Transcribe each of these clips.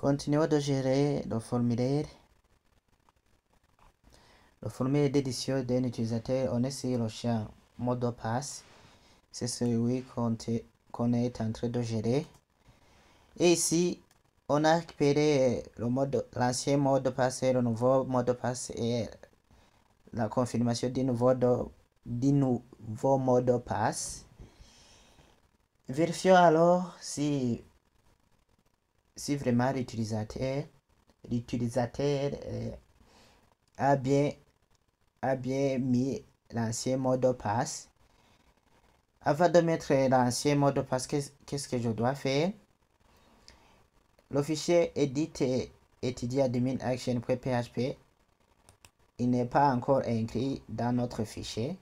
Continuons de gérer le formulaire. Le formulaire d'édition d'un utilisateur, on est sur le champ mot de passe. C'est celui qu'on est en train de gérer. Et ici, on a récupéré l'ancien mot de passe et le nouveau mot de passe et la confirmation du nouveau mot de passe. Vérifions alors si vraiment l'utilisateur a bien mis l'ancien mot de passe. Avant de mettre l'ancien mot de passe, qu'est-ce que je dois faire? Le fichier edit étudier admin action.php, il n'est pas encore inclus dans notre fichier.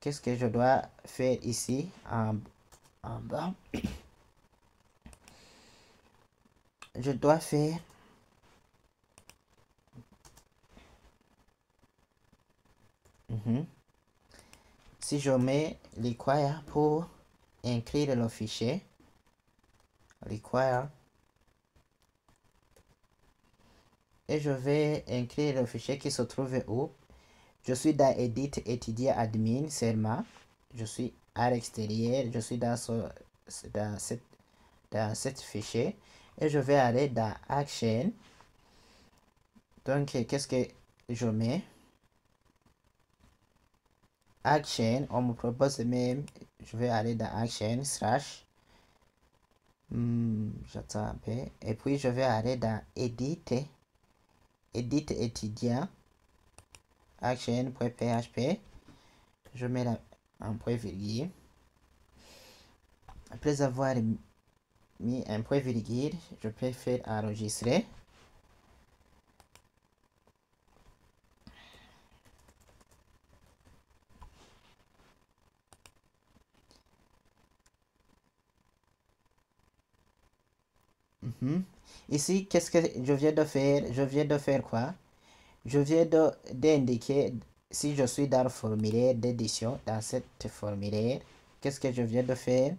Qu'est-ce que je dois faire ici en bas? Je dois faire si je mets require pour inclure le fichier, require, et je vais inclure le fichier qui se trouve où? Je suis dans edit étudier admin seulement, je suis à l'extérieur, je suis dans cette fichier et je vais aller dans action. Donc qu'est-ce que je mets? Action, on me propose même, je vais aller dans action slash j'attends un peu, et puis je vais aller dans edit étudiant action.php, je mets un point virgule. Après avoir mis un point virgule, je peux faire enregistrer. Ici, qu'est-ce que je viens de faire? Je viens de faire quoi? Je viens d'indiquer si je suis dans le formulaire d'édition, dans cette formulaire. Qu'est-ce que je viens de faire?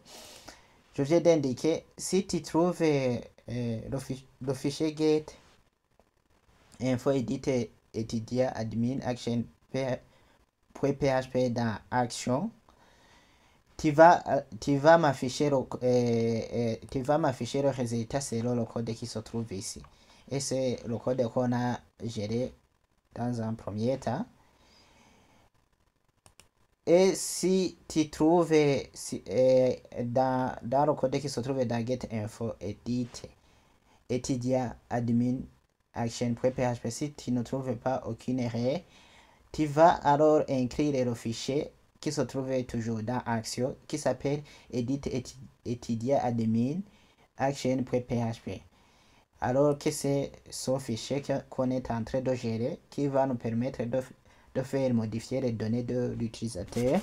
Je viens d'indiquer si tu trouves le fichier get info edit étudiant admin action.php dans action, tu vas m'afficher le résultat selon le code qui se trouve ici. Et c'est le code qu'on a géré dans un premier temps. Et si tu trouves dans le code qui se trouve dans get info edit étudiant admin action.php, si tu ne trouves pas aucune erreur, tu vas alors inclure le fichier qui se trouve toujours dans action, qui s'appelle edit étudiant admin action.php. Alors que c'est ce fichier qu'on est en train de gérer qui va nous permettre de faire modifier les données de l'utilisateur.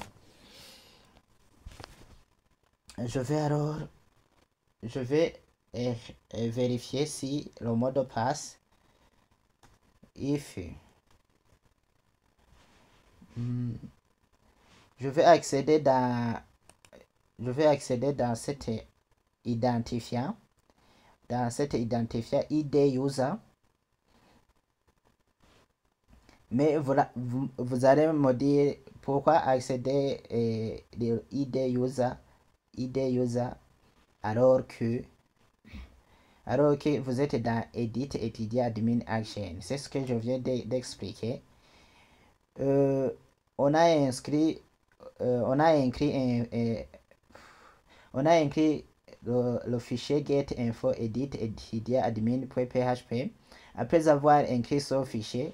Je vais vérifier si le mot de passe if je vais accéder dans cet identifiant, ID user. Mais voilà, vous allez me dire pourquoi accéder ID user alors que vous êtes dans edit étudier admin action. C'est ce que je viens d'expliquer. On a inclus le fichier get info edit étudier admin.php. Après avoir inclus ce fichier,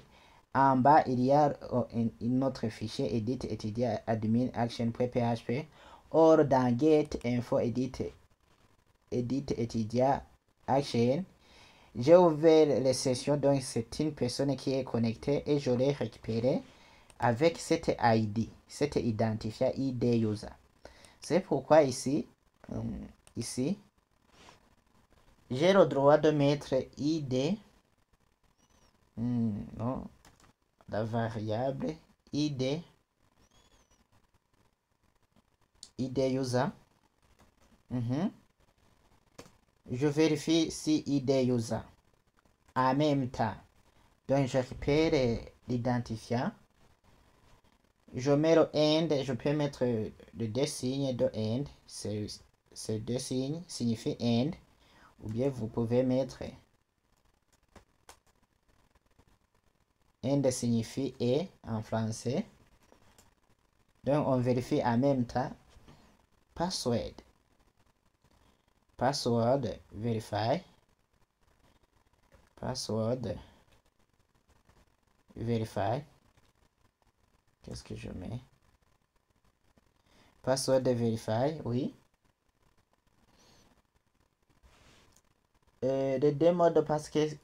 en bas il y a un autre fichier edit étudier admin action.php. Or dans get info edit étudier action, j'ai ouvert les sessions, donc c'est une personne qui est connectée et je l'ai récupéré avec cette ID, cet identifiant ID user. C'est pourquoi ici, j'ai le droit de mettre ID, non, la variable ID user. je vérifie si ID user en même temps. Donc, je récupère l'identifiant. Je mets le AND, je peux mettre les deux signes de AND. Ces deux signes signifient AND. Ou bien vous pouvez mettre AND signifie et en français. Donc, on vérifie en même temps. Password. Password, verify. Password, verify. Qu'est-ce que je mets? Password verify, oui. Les deux mots de passe, quels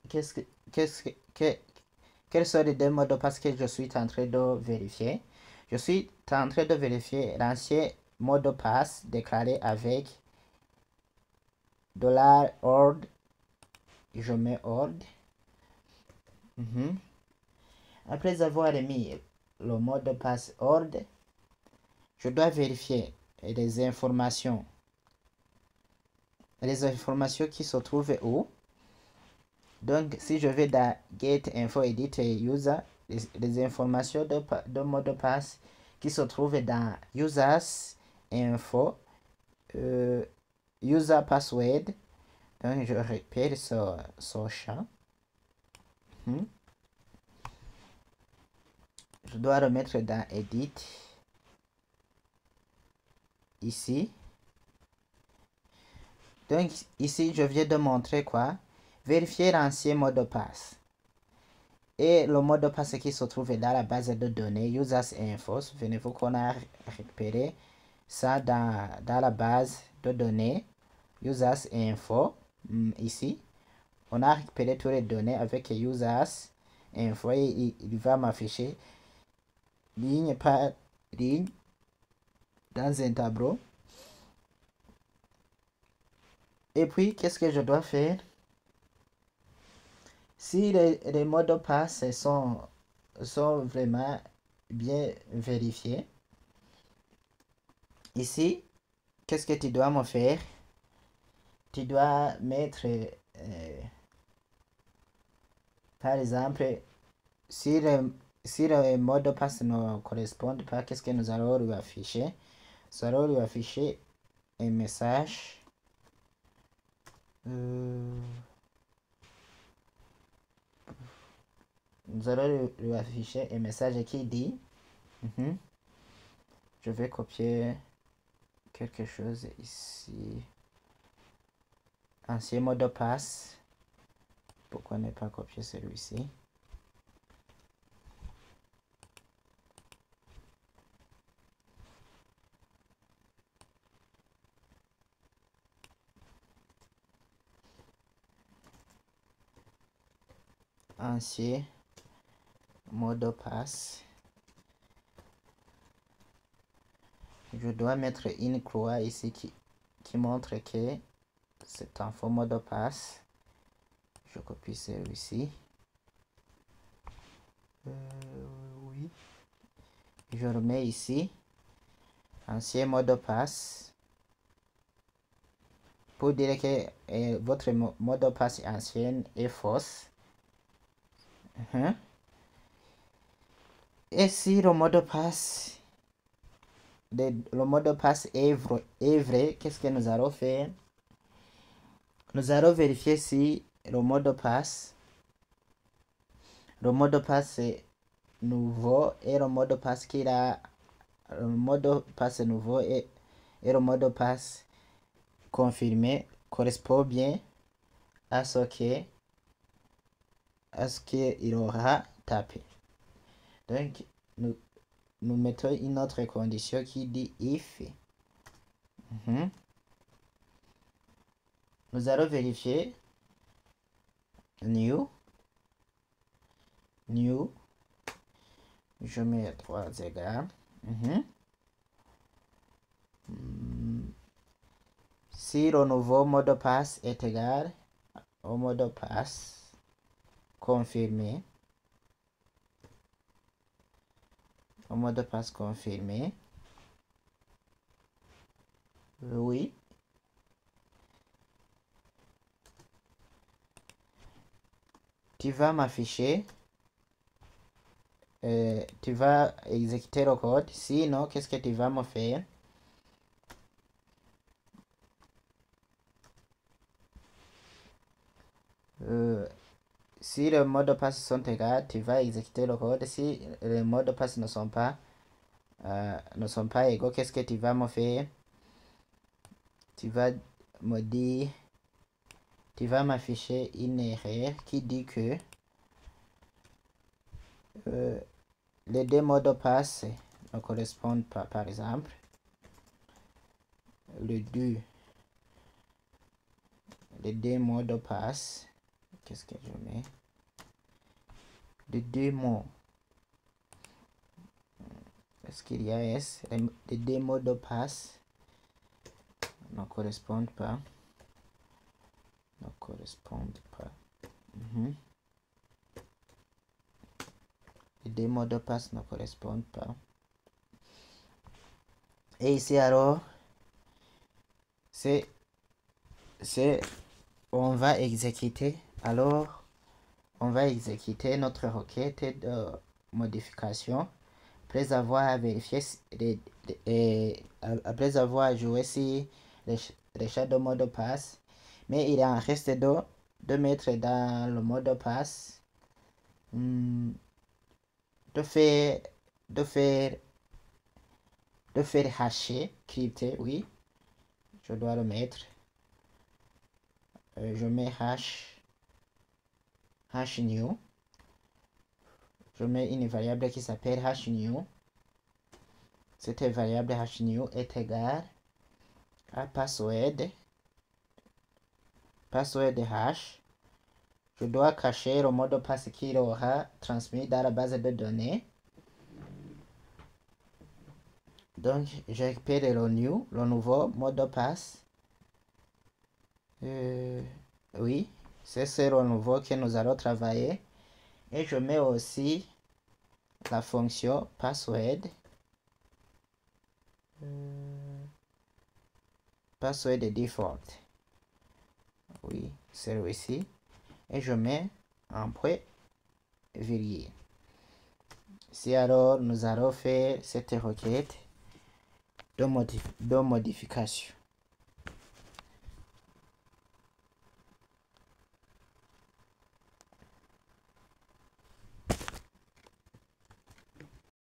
sont les deux mots de passe que je suis en train de vérifier? Je suis en train de vérifier l'ancien mot de passe déclaré avec $ord. Je mets ord. Après avoir mis le mot de passe ord, je dois vérifier les informations. Les informations qui se trouvent où? Donc, si je vais dans Get Info Edit User, les informations de mot de passe qui se trouvent dans Users Info, User Password. Donc, je répète ce champ. Je dois remettre dans Edit. Ici. Donc, ici, je viens de montrer quoi? Vérifier l'ancien mot de passe. Et le mot de passe qui se trouve dans la base de données Users Info. Souvenez-vous qu'on a récupéré ça dans la base de données Users Info. Ici, on a récupéré toutes les données avec Users Info et il va m'afficher ligne par ligne dans un tableau. Et puis, qu'est-ce que je dois faire? Si les mots de passe sont vraiment bien vérifiés, ici, qu'est-ce que tu dois me faire? Tu dois mettre, par exemple, si le mot de passe ne correspond pas, qu'est-ce que nous allons lui afficher? Nous allons lui afficher un message. Nous allons lui afficher un message qui dit je vais copier quelque chose ici. Ancien mot de passe. Pourquoi ne pas copier celui-ci? Ancien mot de passe. Je dois mettre une croix ici qui montre que c'est un faux mot de passe. Je copie celui-ci. Oui. Je remets ici. Ancien mot de passe. Pour dire que votre mot de passe ancien est fausse. Et si le mot de passe est vrai, qu'est-ce que nous allons faire? Nous allons vérifier si le mot de passe nouveau et le mot de passe le mot de passe nouveau et le mot de passe confirmé correspond bien à ce qu'il aura tapé. Donc, nous mettons une autre condition qui dit if. Nous allons vérifier new. Je mets 3 égales. Si le nouveau mot de passe est égal au mot de passe confirmé, oui, tu vas m'afficher, tu vas exécuter le code. Sinon, qu'est-ce que tu vas me faire? Si le mot de passe sont égaux, tu vas exécuter le code. Si les mots de passe ne sont pas égaux, qu'est-ce que tu vas me faire? Tu vas me dire, tu vas m'afficher une erreur qui dit que les deux mots de passe ne correspondent pas. Par exemple, les deux mots de passe, qu'est-ce que je mets? Les deux mots, est-ce qu'il y a S? Les deux mots de passe ne correspondent pas. Les deux mots de passe ne correspondent pas. Et ici alors, on va exécuter. Alors, on va exécuter notre requête de modification après avoir vérifié après avoir joué sur les shadow mot de passe. Mais il en reste de mettre dans le mot de passe de faire hasher, crypté, oui, je dois le mettre. Je mets hash new. Je mets une variable qui s'appelle hash new. Cette variable hash new est égale à password hash. Je dois cacher le mot de passe qu'il aura transmis dans la base de données. Donc, je récupère le nouveau mot de passe. Oui, c'est le nouveau que nous allons travailler. Et je mets aussi la fonction password. Password default. Oui, celui-ci. Et je mets un point virgule. Si alors nous allons faire cette requête de modification.